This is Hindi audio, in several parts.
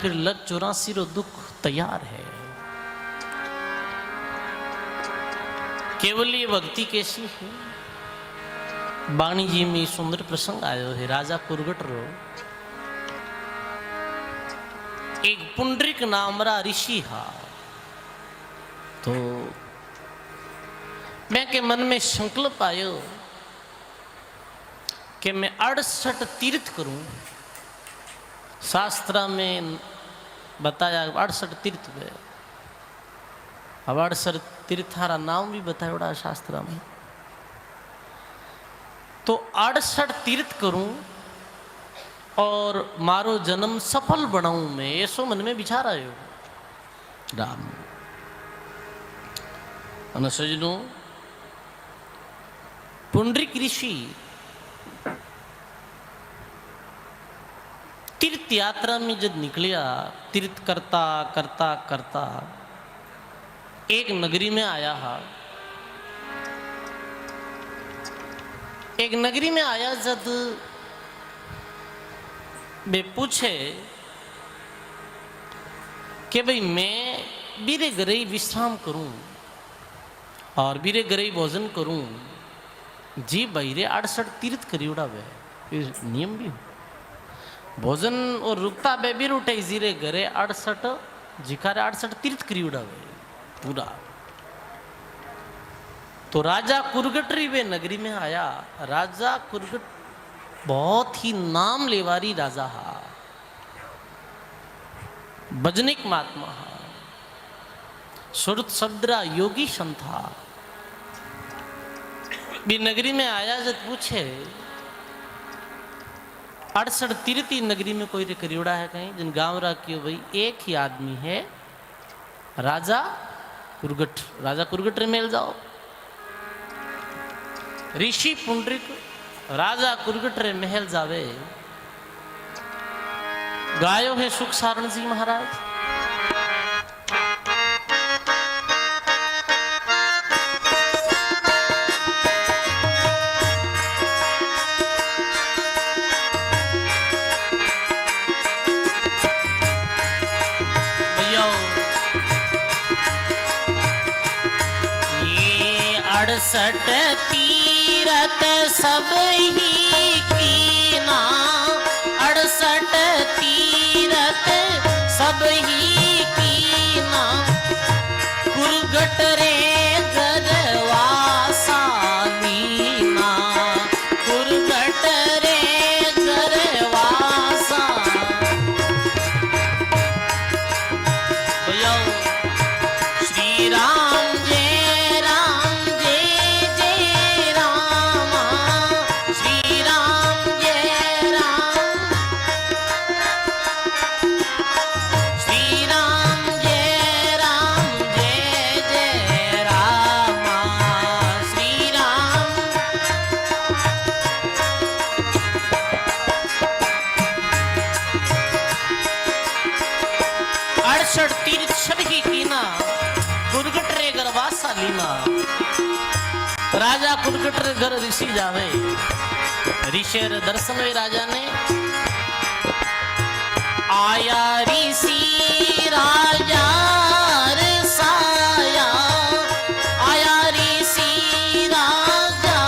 लग 84 रो दुख तैयार है। केवल ये भक्ति कैसी है। बाणी जी में सुंदर प्रसंग आयो है। राजा कुरगट रो एक पुंडरिक नामरा ऋषि हा। तो मैं के मन में संकल्प आयो कि मैं 68 तीर्थ करूं। शास्त्र में बताया 68 तीर्थ है। अब 68 तीर्थारा नाम भी बताया शास्त्र में। तो 68 तीर्थ करूं और मारो जन्म सफल बनाऊं मैं, ऐसो मन में विचार आयो राम। અને સજનો પુંડરીક ऋषि तीर्थ यात्रा में जब निकलिया, तीर्थ करता करता करता एक नगरी में आया हा। एक नगरी में आया जब वे पूछे कि भाई मैं बीरे गरई विश्राम करूं और बीरे गरई भोजन करूं। जी भाई रे 68 तीर्थ करी उड़ावे नियम भी भोजन और रुकता बे भी उठे जीरे घरे 68 जिकारे 68 तीर्थ करी उड़ावे पूरा। तो राजा कुरगट वे नगरी में आया। राजा कुरगट बहुत ही नाम लेवारी राजा हा, भजनिक महात्मा हा, सुरत शब्दरा योगी संथा। भी नगरी में आया जब पूछे 68 तीर्थी नगरी में कोई करियोड़ा है कहीं जिन गांव राखियो भाई एक ही आदमी है राजा कुरगट। राजा कुरगट रे मेल जाओ। ऋषि पुंडरिक राजा कुरगट रे महल जावे। गायो है सुख सारण जी महाराज। ये 68 तीरथ सब ही कीना। 68 तीरथ सब ही कीना। कुरगट रे गरवासा लीना। कुरगट रे गरवासा। भैया श्री राम जय राम जय जय रामा। श्री राम जय राम। श्री राम जय राम जय जय रामा। श्री राम। 68 तीर्थ सब ही कीना। कुरगट रे गरवासा लीना। राजा कुरगट रे घर ऋषि जावे। ऋषि रे दर्शन में राजा ने आया ऋषि राजा रे साया। आया ऋषि राजा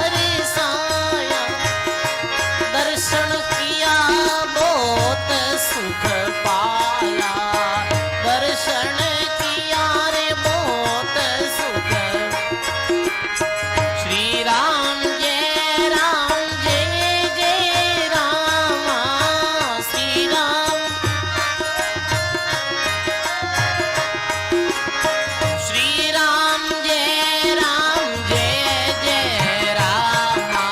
रे साया। दर्शन किया बहुत सुख पाया। दर्शन किया रे बहुत सुख। श्री राम जय राम जय जय रामा। श्री राम। श्री राम जय जय रामा।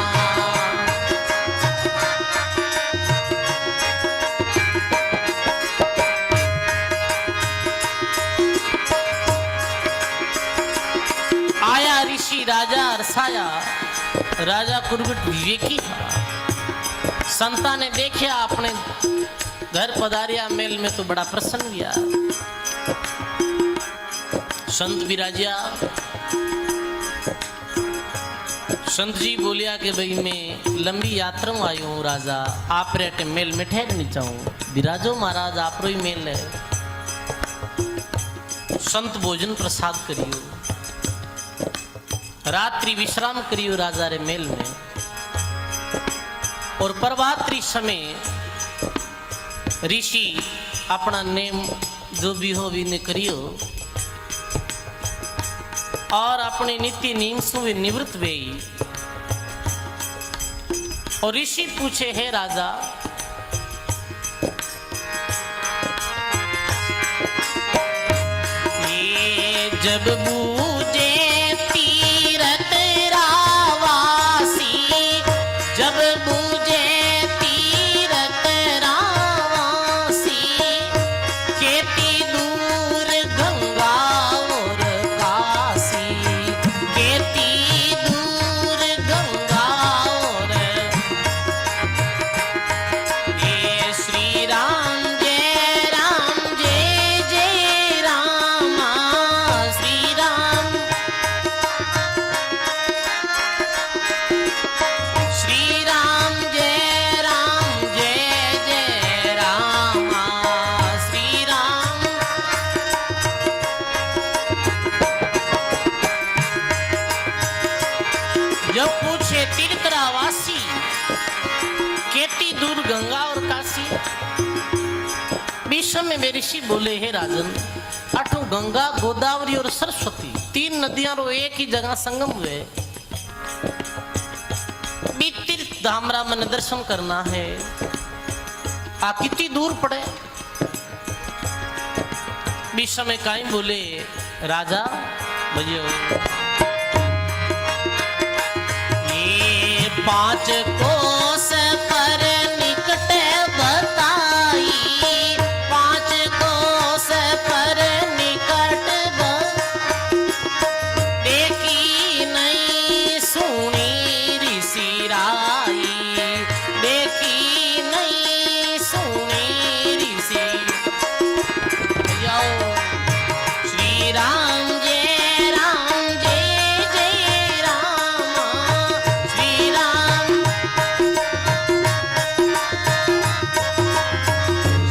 आया ऋषि राजा अरसाया। राजा कुरगट विवेकी था। संता ने देखा अपने घर पधारिया मेल में तो बड़ा प्रसन्न हुआ। संत विराजिया। संत जी बोलिया कि भाई मैं लंबी यात्रा में आयु हूँ राजा, आप रेटे मेल में ठहर नहीं चाहूँ। विराजो महाराज आपरो ही मेल है, संत भोजन प्रसाद करियो, रात्रि विश्राम करियो राजा रे मेल में, और प्रभात्री समय ऋषि अपना नेम जो भी हो भी ने करियो, और अपने नित्य नियम से निवृत्त वे। और ऋषि पूछे, हे राजा, ये जब बूझे तीरथ रावासी, जब बूझे तीरथ रावासी, केती दूर गंगा और काशी, केती दूर गंगा और, ये श्री राम जय रामा, श्री राम, श्री राम जय रामा, श्री राम। जब पूछे तीर्थरावासी, केती दूर गंगा और काशी, विश्व में वे ऋषि बोले, हे राजन, अठो गंगा, गोदावरी और सरस्वती, तीन नदियां रो एक ही जगह संगम हुए, भी तीर्थ धामरा मन दर्शन करना है, आ कितनी दूर पड़े। विश्व में काई बोले, राजा भैया, ये 5 कोस पर निकट बताई, 5 कोस पर निकट देखी नहीं सुनी ऋषि राई, देखी नहीं सुनी ऋषि। श्री राम जय रामा, श्री राम,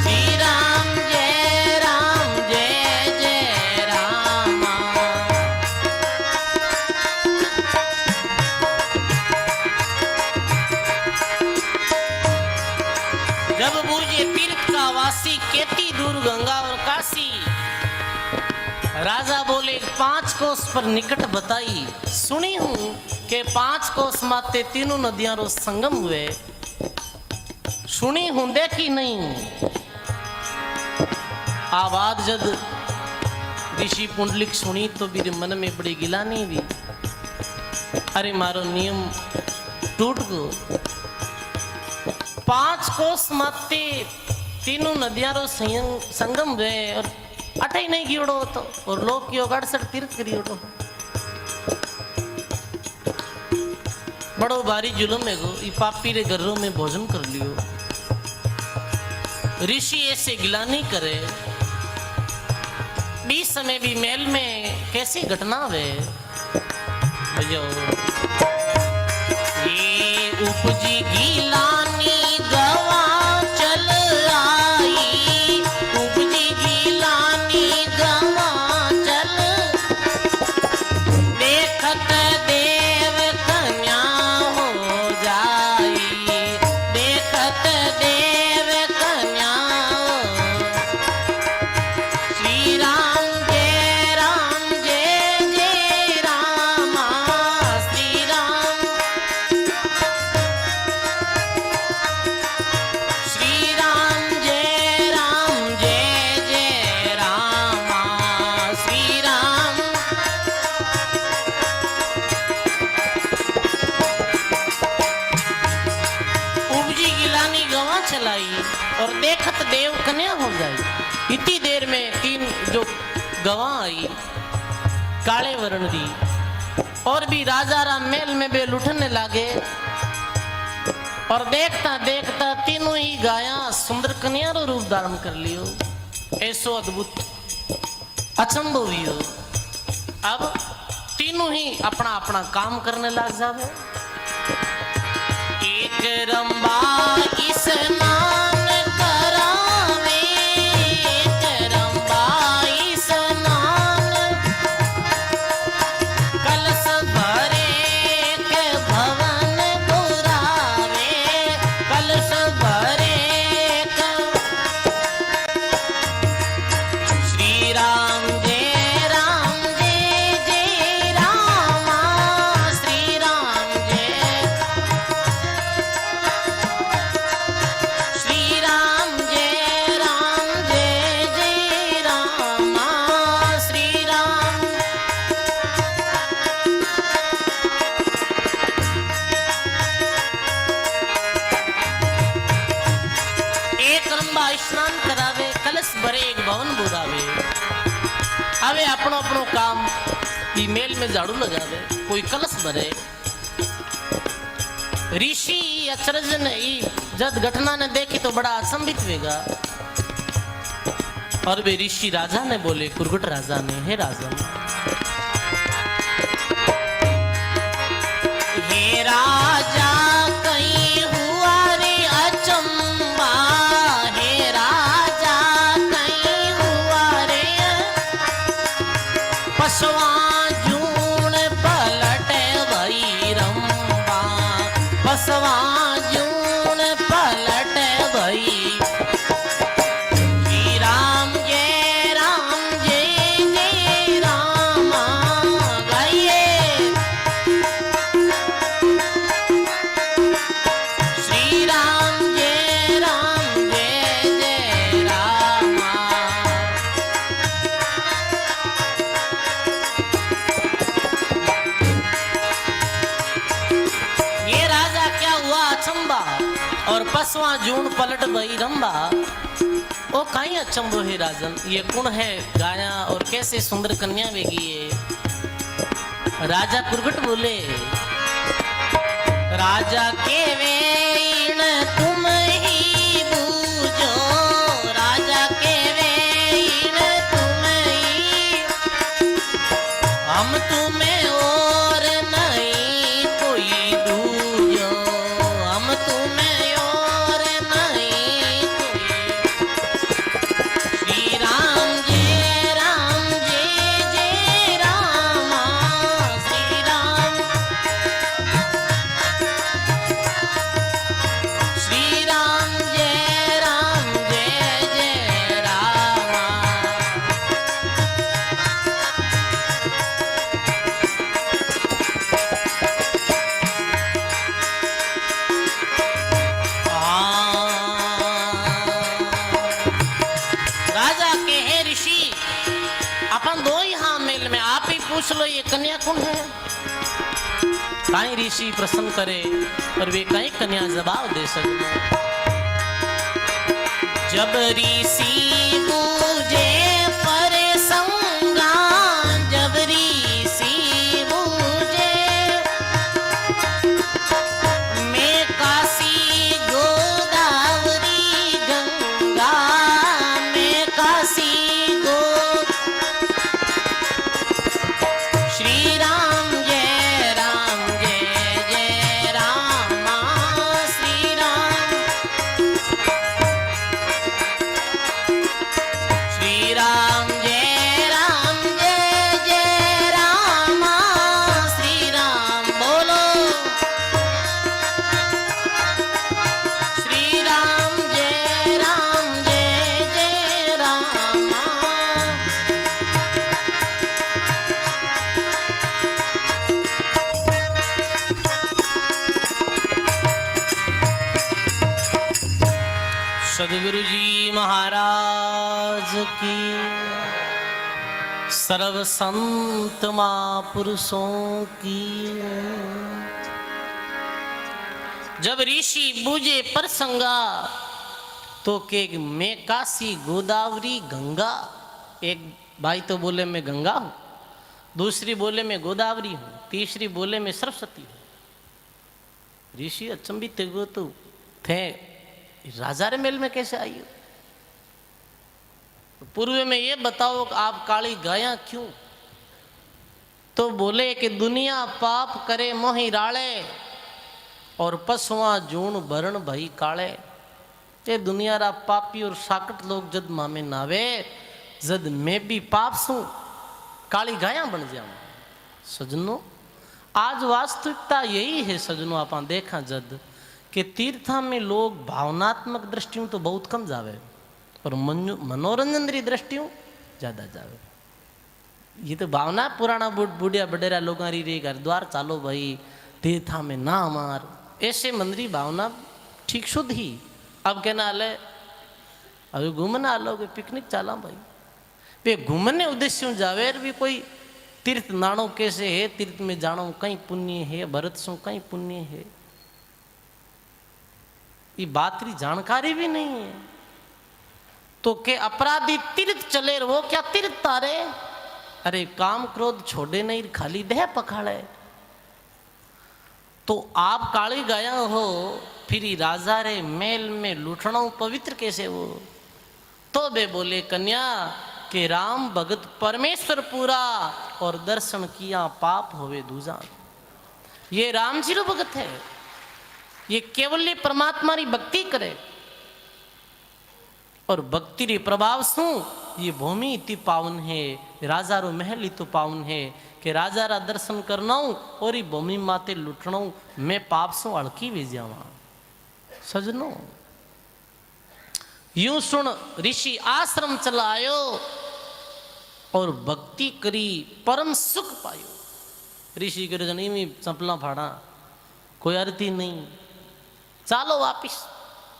श्री राम जय रामा। जब बूझे तीर्थ का वासी, केती दूर गंगा और काशी, राजा बोले, 5 कोस पर निकट बताई, सुनी हूं कि 5 कोस माते तीनों नदियां रो संगम हुए, सुनी हूं देखी नहीं। आवाज जब ऋषि पुंडलिक सुनी तो मेरे मन में बड़ी गिलानी हुई, अरे मारो नियम टूट गो। 5 कोस माते तीनों नदियां रो संगम हुए, और अठे ही नहीं गियोड़ो तो, और लोग की 68 तीर्थ करियोड़ो, बड़ो भारी जुलम है गो, ई पापी रे घरों में भोजन कर लियो। ऋषि ऐसे गिलानी करे, 20 समय भी महल में कैसी घटना वे भैया, ये उपजी गिलानी गवा चल आई, उपजी गिलानी गवा चल, देखत देव कन्या हो जाई, देखत देव कन्या। श्री राम जय रामा, श्री राम, श्री राम जय रामा, श्री राम। उपजी गिलानी गवा चलाई, और देखत देव कन्या हो जाई। इतनी देर में 3 जो गवा आई, काले वर्ण दी, और भी राजा राम मेल में बे लुटने लागे, और देखता देखता तीनों ही गाया सुंदर कन्या रो रूप धारण कर लियो। ऐसो अद्भुत अचंभो हुई। अब तीनों ही अपना अपना काम करने लग जावे। एक रंबा स्नान करा कलश भरे एक भवन बुरावे। अबे अपनो अपनो काम ईमेल में झाड़ू लगावे, कोई कलश भरे। ऋषि अचरज ने जब घटना ने देखी तो बड़ा अचंभित हुएगा। और वे ऋषि राजा ने बोले, कुरगुट राजा ने, हे राजन, हे राजा कहीं हुआ रे अचंबा, हे राजा कहीं हुआ रे पसवा जून पलट भई रंबा, पसवा जून पलट भई। और पसवा जून पलट भई रंबा। ओ काई अचंबो है राजन, ये कौन है गाया और कैसे सुंदर कन्या वेगी है। राजा कुरगुट बोले, राजा के वेण तुम ही बूझो, राजा के वेण तुम ही, हम तुम्हें और नहीं कोई दूजो, हम तुम्हें पूछ लो ये कन्या कौन है। काई ऋषि प्रश्न करे पर वे कई कन्या जवाब दे सकते। जब ऋषि बूझे पर संगा, जब ऋषि बूझे मैं काशी गोदावरी गंगा, मैं काशी सदगुरु जी महाराज की, सर्व संत महापुरुषों की। जब ऋषि बूझे परसंगा तो के मैं काशी गोदावरी गंगा। एक भाई तो बोले मैं गंगा हूं, दूसरी बोले मैं गोदावरी हूं, तीसरी बोले मैं सरस्वती हूं। ऋषि अचंभित तो थे, राजा रे मेल में कैसे आई हो? पूर्व में ये बताओ कि आप काली गाया क्यों? तो बोले कि दुनिया पाप करे मोहि राले, और पशुआ जून भरण भई काले। ये दुनिया रा पापी और साकट लोग जद मामे नावे, जद मैं भी पाप सू काली गाया बन जाऊं। सजनों, आज वास्तविकता यही है सजनों। आप देखा जद कि तीर्था में लोग भावनात्मक दृष्टियों तो बहुत कम जावे और मनोरंजन री दृष्टियों ज्यादा जावे। ये तो भावना पुराना बुढ़िया बडेरा लोग हरिद्वार चालो भाई, तीर्था में ना मार, ऐसे मंदरी भावना ठीक शुद्ध ही। अब कहना ले अभी घूमना लोग पिकनिक चाला भाई, वे घूमने उद्देश्य जावे भी कोई तीर्थ नाणो कैसे है, तीर्थ में जानो कहीं पुण्य है, भरत सो कहीं पुण्य है, ये बात री जानकारी भी नहीं है। तो के अपराधी तीर्थ चले वो क्या तीर्थ तारे, अरे काम क्रोध छोड़े नहीं खाली देह पखाड़े। तो आप काली गया हो फिर राजा रे मेल में लूटना पवित्र कैसे हो। तो बे बोले कन्या के राम भगत परमेश्वर पूरा और दर्शन किया पाप होवे दूजा। ये राम जी रो भगत है, ये केवल परमात्मा री भक्ति करे और भक्ति री प्रभाव सु ये भूमि इतनी पावन है, राजा रो महल इतो पावन है कि राजा रा दर्शन करना और ये भूमि माते लुटना मैं पाप सु अड़की वे जावा। सजनो यूं सुन ऋषि आश्रम चलायो और भक्ति करी परम सुख पायो। ऋषि के जनी में चंपला फाड़ा कोई अर्थी नहीं, चालो वापिस।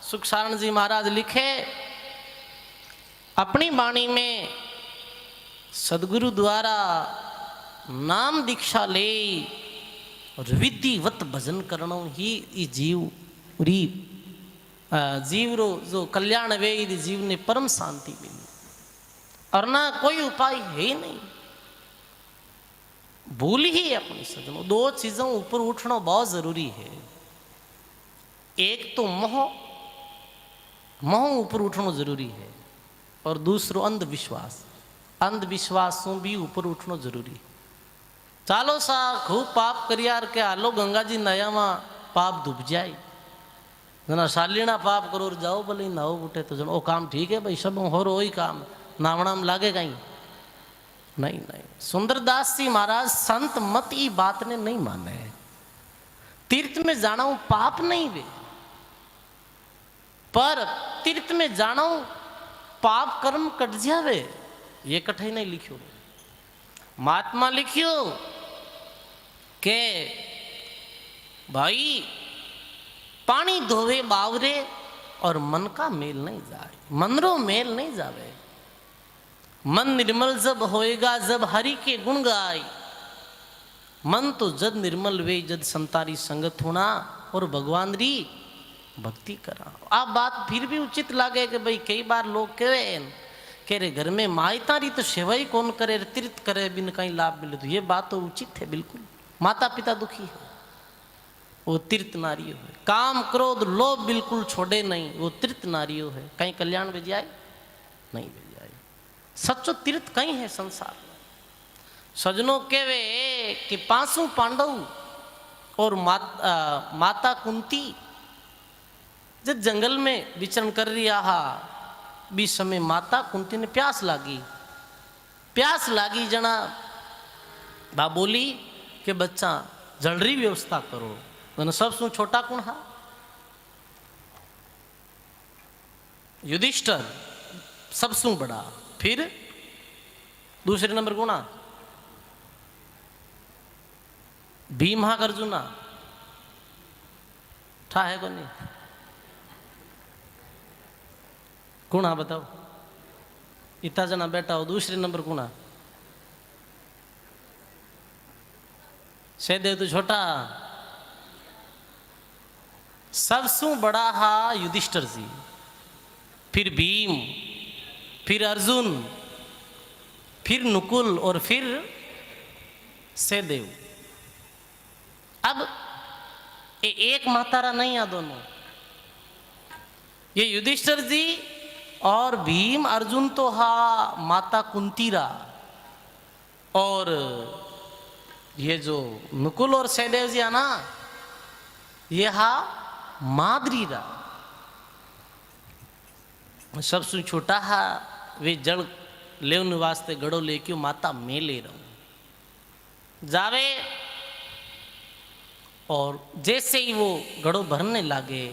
सुख सारण जी महाराज लिखे अपनी वाणी में सदगुरु द्वारा नाम दीक्षा ले और विधिवत भजन करना ही जीव री जीव रो जो कल्याण वे जीव ने परम शांति मिली और ना कोई उपाय है ही नहीं। भूल ही अपनी सजनों दो चीजों ऊपर उठना बहुत जरूरी है। एक तो मोह ऊपर उठना जरूरी है और दूसरो अंधविश्वास, अंधविश्वासों भी ऊपर उठना जरूरी है। चालो सा खूब पाप करियार के आलो गंगा जी नया मा पाप डूब जाए जना शालीना पाप करो और जाओ भले नाओ उठे तो जन ओ काम ठीक है भाई सब हो रो ही काम नावना में लागे कहीं नहीं। सुंदरदास जी महाराज संत मत ई बात ने नहीं माने। तीर्थ में जाना पाप नहीं वे, पर तीर्थ में जाना पाप कर्म कट जावे ये कठे नहीं लिखियो। महात्मा लिखियो के भाई पानी धोवे बावरे और मन का मेल नहीं जाए, मन रो मेल नहीं जावे। मन निर्मल जब होएगा जब हरि के गुण गाय, मन तो जद निर्मल वे जद संतारी संगत होना और भगवान री भक्ति करा। आप बात फिर भी उचित लागे कि भाई कई बार लोग कहे कह रहे घर में मायता री तो सेवा ही कौन करे, तीर्थ करे बिन कहीं लाभ मिले, तो ये बात तो उचित है बिल्कुल। माता पिता दुखी है वो तीर्थ नारियो है, काम क्रोध लोभ बिल्कुल छोड़े नहीं वो तीर्थ नारियो है, कहीं कल्याण में जाए नहीं में जाए। सच्चो तीर्थ कहीं है संसार में। सजनों केवे कि पांचों पांडव और माता कुंती जब जंगल में विचरण कर रिया हा बीच समय माता कुंती ने प्यास लागी जना बा बोली कि बच्चा जलरी व्यवस्था करो। मैंने सबसे छोटा कौन हा युधिष्ठिर सबसे बड़ा, फिर दूसरे नंबर कौन भीम हा अर्जुना ठा है को नहीं कुणा बताओ इतना जना बैठा हो। दूसरे नंबर कुणा सहदेव तो छोटा, सबसे बड़ा हा युधिष्ठिर जी, फिर भीम, फिर अर्जुन, फिर नकुल और फिर सहदेव। अब एक मातारा नहीं आ दोनों, ये युधिष्ठिर जी और भीम अर्जुन तो हा माता कुंतीरा और ये जो नकुल और सहदेव जी है ना ये हा माद्रीरा। सबसे छोटा हा वे जड़ लेवन वास्ते गड़ो लेके माता में ले रहा जावे और जैसे ही वो गड़ो भरने लागे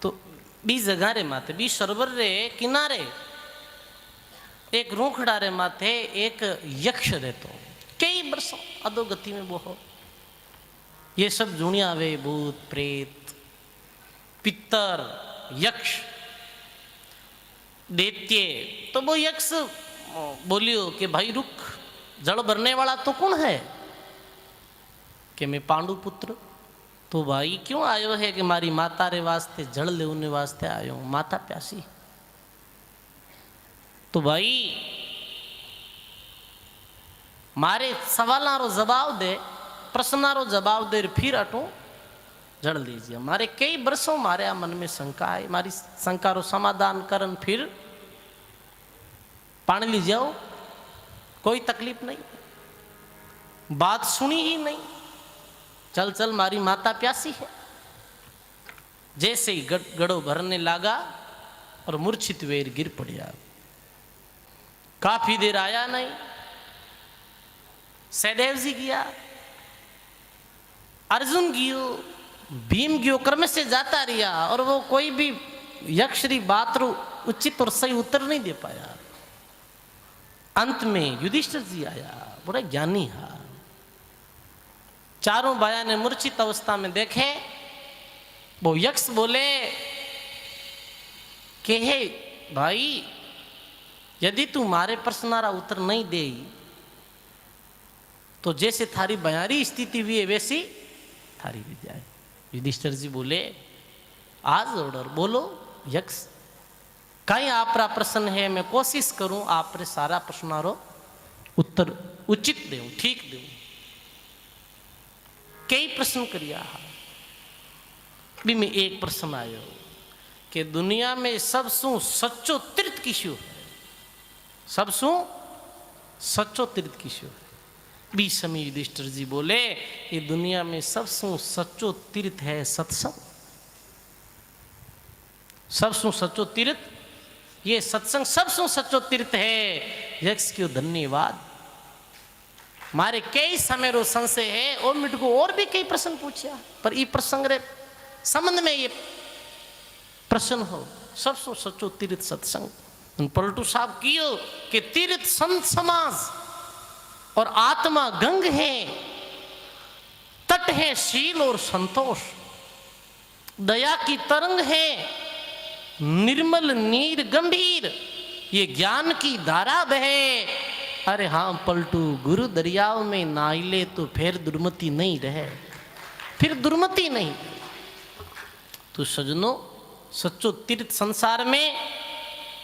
तो बीस जगह रे माथे बीस सरोवर रे किनारे एक रूखड़ा रे माथे एक यक्ष रहतो कई वर्षों अधोगति में वो ये सब जुनिया वे भूत प्रेत पितर यक्ष दैत्य। तो वो यक्ष बोलियो कि भाई रुक जड़ भरने वाला तो कौन है कि मैं पांडु पुत्र। तो भाई क्यों आयो है कि मारी माता रे वास्ते जड़ लेने वास्ते आयो, माता प्यासी तो भाई मारे सवालों जवाब दे, प्रश्नों जवाब दे, फिर अटो जड़ लीजिए। मारे कई वर्षों मारे मन में शंका है, मारी शंका रो समाधान करन फिर पानी ली जाओ, कोई तकलीफ नहीं, बात सुनी ही नहीं, चल चल मारी माता प्यासी है। जैसे ही गड़ो भरने लगा और मूर्छित वेर गिर पड़ा। काफी देर आया नहीं, सहदेव जी गया, अर्जुन गियो, भीम गियो, क्रम से जाता रहा और वो कोई भी यक्षरी बात रो उचित और सही उत्तर नहीं दे पाया। अंत में युधिष्ठिर जी आया, बड़ा ज्ञानी है। चारों भाइयों ने मूर्छित अवस्था में देखे, वो यक्ष बोले कि हे भाई, यदि तू मारे प्रश्नारा उत्तर नहीं दे तो जैसे थारी बयारी स्थिति हुई है वैसी थारी भी जाए। युधिष्ठिर जी बोले आज ऑर्डर बोलो यक्ष, कहीं आपरा प्रश्न है, मैं कोशिश करूं आप रे सारा प्रश्नारो उत्तर उचित दूं, ठीक दूं। कई प्रश्न करिया भी में एक प्रश्न आयो कि दुनिया में सबसु सच्चो तीर्थ किस्यो है, सबसु सच्चो तीर्थ किस्यो है। बी समय युधिष्ठिर जी बोले ये दुनिया में सबसु सच्चो तीर्थ है सत्संग, सबसु सच्चो तीर्थ ये सत्संग सबसु सच्चो तीर्थ है। यक्ष क्यों धन्यवाद। मारे कई समय रो संशय है और मिट को और भी कई प्रश्न पूछा, पर ई प्रसंग रे संबंध में ये प्रश्न हो सबसु सच्चो तीर्थ सत्संग। पलटू साहब कियो कि तीर्थ संत समाज और आत्मा गंग है, तट है शील और संतोष, दया की तरंग है, निर्मल नीर गंभीर, ये ज्ञान की धारा बहे। अरे हाँ पलटू, गुरु दरियाओं में नाइले तो फिर दुर्मति नहीं रहे, फिर दुर्मति नहीं। तो सजनों सच्चो तीर्थ संसार में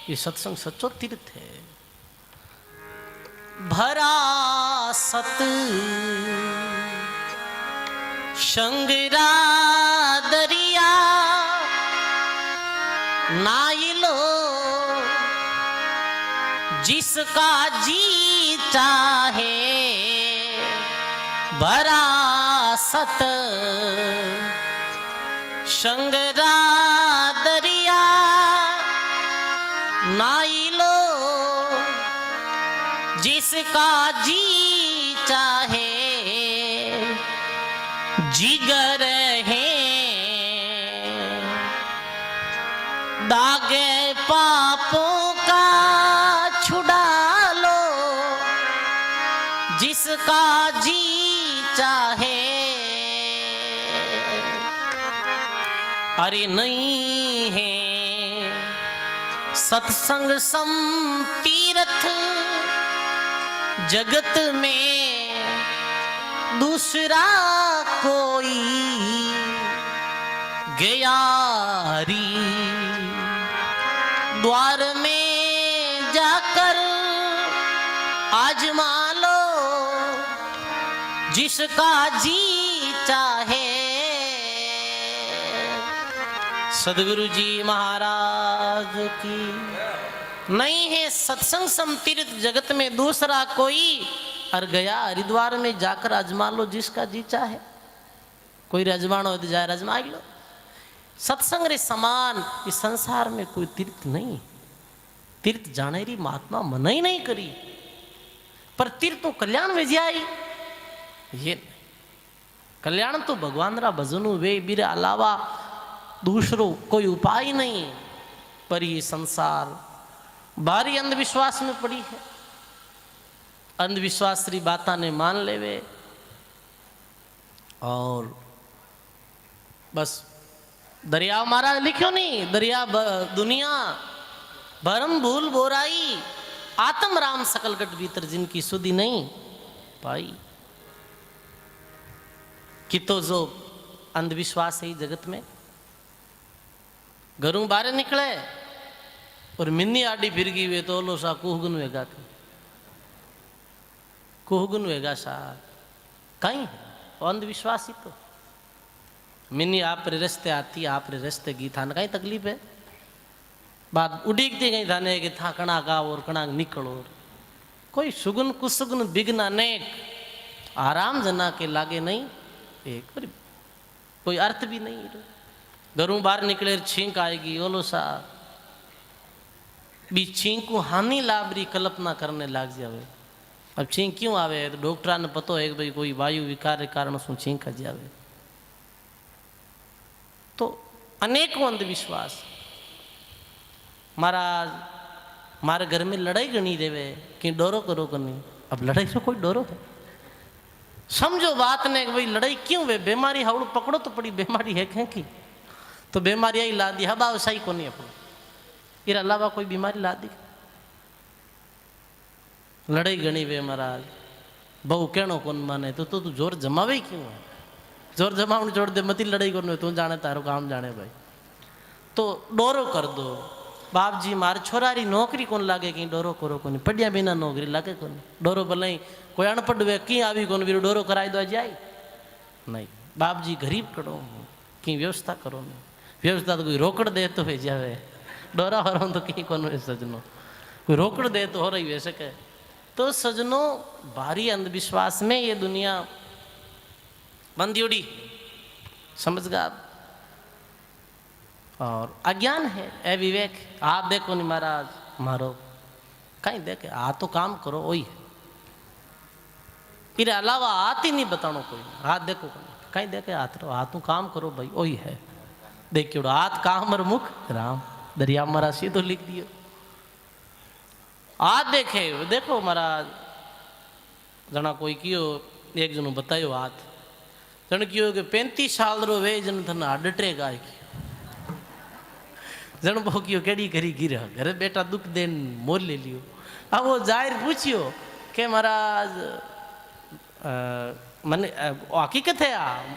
ये सत्संग सच्चो तीर्थ है। भरा सत संगरा दरिया नाइलो जिसका जी चाहे, भरा सत संगरा दरिया नाइलो जिसका जी चाहे, जिगर है दागे पापों का छुड़ा लो जिसका जी चाहे। अरे नहीं है सत्संग सम तीर्थ जगत में दूसरा कोई, गयारी द्वार में जाकर आजमा लो जिसका जी चाहे। सदगुरु जी महाराज की। नहीं है सत्संग सम तीर्थ जगत में दूसरा कोई, और गया हरिद्वार में जाकर आजमा लो जिसका जी चाहे। कोई रजमानो हो तो जाए रजमा लो। सत्संग रे समान इस संसार में कोई तीर्थ नहीं। तीर्थ जाने री महात्मा मना ही नहीं करी, पर तीर्थ तो कल्याण में जाए। ये कल्याण तो भगवान रा भजनु वे बीरे अलावा दूसरो कोई उपाय नहीं। पर ये संसार भारी अंधविश्वास में पड़ी है। अंधविश्वास री बाता ने मान लेवे और बस दरिया मारा लिखो नहीं, दरिया दुनिया भरम भूल बोराई, आत्म राम सकल गट भीतर जिनकी सुधि नहीं पाई। कि तो जो अंधविश्वास है जगत में, घरों बाहर निकले और मिन्नी आडी फिर गई वे तो लो सा कुहगन वेगा कुहगन वेगा सा कहीं है अंधविश्वासी तो मिन्नी आप रे रस्ते आती आप रे रस्ते गी था कहीं तकलीफ है बात उड़ीकती गई थाने कि था कणा का और कणा निकलो कोई सुगुन कुसुगुन बिगना नेक आराम जना के लागे नहीं एक कोई अर्थ भी नहीं घरों बाहर निकले छींक आएगी ओलो सा बी छींक को हानि लाभरी कल्पना करने लग जावे अब छींक क्यों आवे तो डॉक्टर ने पतो है कि भाई कोई वायु विकार के कारण सु छींक आ जावे तो अनेकों अंधविश्वास महाराज मारे घर में लड़ाई गणी देवे कि डोरो करो करनी अब लड़ाई से कोई डोरो है समझो बात ने भाई लड़ाई क्यों वे बीमारी हाउड़ पकड़ो तो पड़ी बीमारी है कहीं की तो बीमारी आई ला दी हबा सही को नहीं अपनो इर अलावा कोई बीमारी ला दी लड़ाई गणी वे महाराज बहु कहनो कौन माने तो तू जोर जमावे क्यों है जोर जमावण छोड़ दे मती लड़ाई करने तू जाने तारो काम जाने भाई तो डोरो कर दो बाप जी मार छोरारी नौकरी कौन लागे कि डोरो करो कोनी पढ़िया बिना नौकरी लागे कोनी डोरो भले कोई अनपढ़ वे की आवी कोन वीर डोरो कराई दो जाए नहीं बाप जी गरीब करो की व्यवस्था करो नहीं व्यवस्था तो कोई रोकड़ दे तो वे जावे डोरा हो रहा तो की कौन वे सजनो कोई रोकड़ दे तो हो रही वैसे कहे तो सजनों भारी अंधविश्वास में ये दुनिया बंदी समझ गया और अज्ञान है अविवेक आप देखो नहीं महाराज मारो कहीं देखे आ तो काम करो वही है फिर अलावा हाथ ही नहीं बतानो कोई हाथ देखो कहीं देखे हाथ रहो हाथ काम करो भाई वही है देखियो हाथ काम और मुख राम दरिया मारा सीधो लिख दियो हाथ देखे देखो महाराज जना कोई कियो एक जनो बतायो हाथ जन कियो कि 35 साल रो वे जन थन अडटे गाय जन बहु कियो केड़ी करी गिरा घरे बेटा दुख देन मोल ले लियो अब वो जाहिर पूछियो के महाराज मन हकीकत है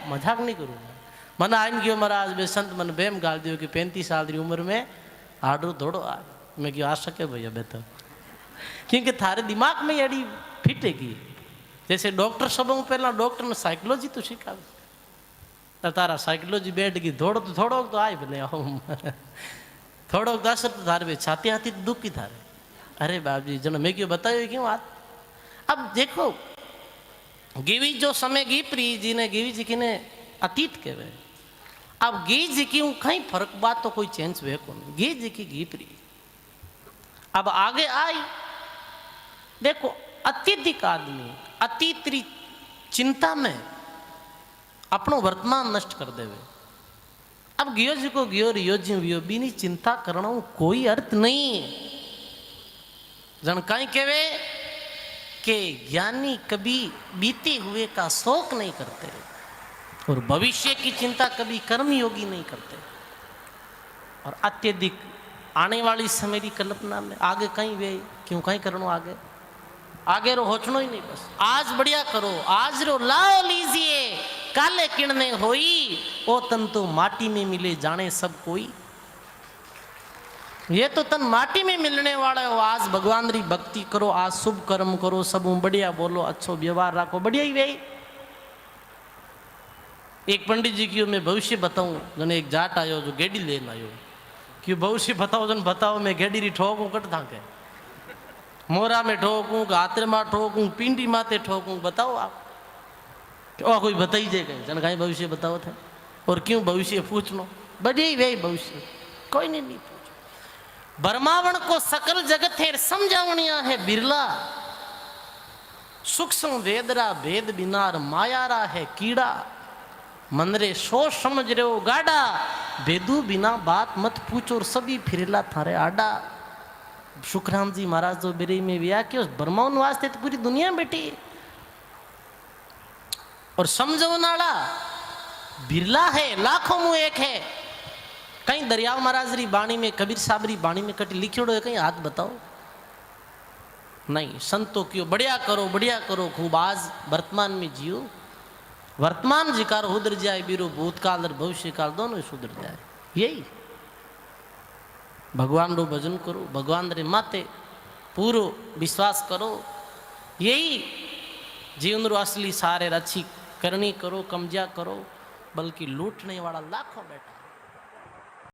मजाक नहीं करूँ मन आइन गयो महाराज बे संत मन बेम गाल दियो कि 35 साल की उम्र में आडो दौड़ो आ मैं क्यों आ सके भैया बेहतर क्योंकि थारे दिमाग में अड़ी फिटेगी जैसे डॉक्टर सब पहला डॉक्टर ने साइकोलॉजी तो सिखावे तारा साइकोलॉजी बैठ गई दौड़ो तो थोड़ो तो आए भले थोड़ो दस तो थारे में छाती हाथी तो दुख की थारे अरे बाप जी जनो मैं क्यों बतायो क्यों बात अब देखो गिवी जो समय गी प्री जी ने गिवी जी की ने अतीत के वे अब गी जी की कहीं फर्क बात तो कोई चेंज वे कौन गी जी की गी प्री अब आगे आई देखो अत्यधिक आदमी अतीतरी चिंता में अपनो वर्तमान नष्ट कर देवे अब गियो जी को गियो रियो जी वियो बीनी चिंता करना कोई अर्थ नहीं जन कहीं कहवे कि ज्ञानी कभी बीते हुए का शोक नहीं करते और भविष्य की चिंता कभी कर्म योगी नहीं करते और अत्यधिक आने वाली समय की कल्पना में आगे कहीं वे क्यों कहीं करनो आगे आगे रो होचनो ही नहीं बस आज बढ़िया करो आज रो लाओ लीजिए काले किरणें होई ओ तन तो माटी में मिले जाने सब कोई ये तो तन माटी में मिलने वाला हो आज भगवान री भक्ति करो आज शुभ कर्म करो सब बढ़िया बोलो अच्छो व्यवहार रखो बढ़िया ही वे एक पंडित जी की मैं भविष्य बताऊं जने एक जाट आयो जो गेडी लेन आयो कि भविष्य बताओ जन बताओ मैं गेडी री ठोकूं कट था के मोरा में ठोकूं गात्र में ठोकूं पिंडी माते ठोकूं बताओ आप और कोई बताई जे कहीं जन कहीं भविष्य बताओ थे और क्यों भविष्य पूछनो बढ़िया ही वे भविष्य कोई नहीं पूछ ब्रह्मावण को सकल जगत है समझावनिया है बिरला सूक्ष्म वेदरा भेद बिनार मायारा है कीड़ा मनरे सो समझ रहे हो गाड़ा भेदू बिना बात मत पूछो और सभी फिरला थारे आडा सुखराम जी महाराज जो बिरई में व्या कि उस ब्रह्मावन वास्ते तो पूरी दुनिया बैठी और समझो नाला बिरला है लाखों मुंह एक है कहीं दरियाव महाराज री बाणी में कबीर साहब री बाणी में कटी लिखियोड़ो है कहीं हाथ बताओ नहीं संतो क्यों बढ़िया करो खूब आज वर्तमान में जियो वर्तमान जिकार उधर जाए बीरो भूतकाल और भविष्य काल दोनों सुधर जाए यही भगवान रो भजन करो, भगवान रे माते पूरो विश्वास करो। यही जीवन रो असली सारे अच्छी करनी करो, कमजा करो, बल्कि लूटने वाला लाखों बैठा।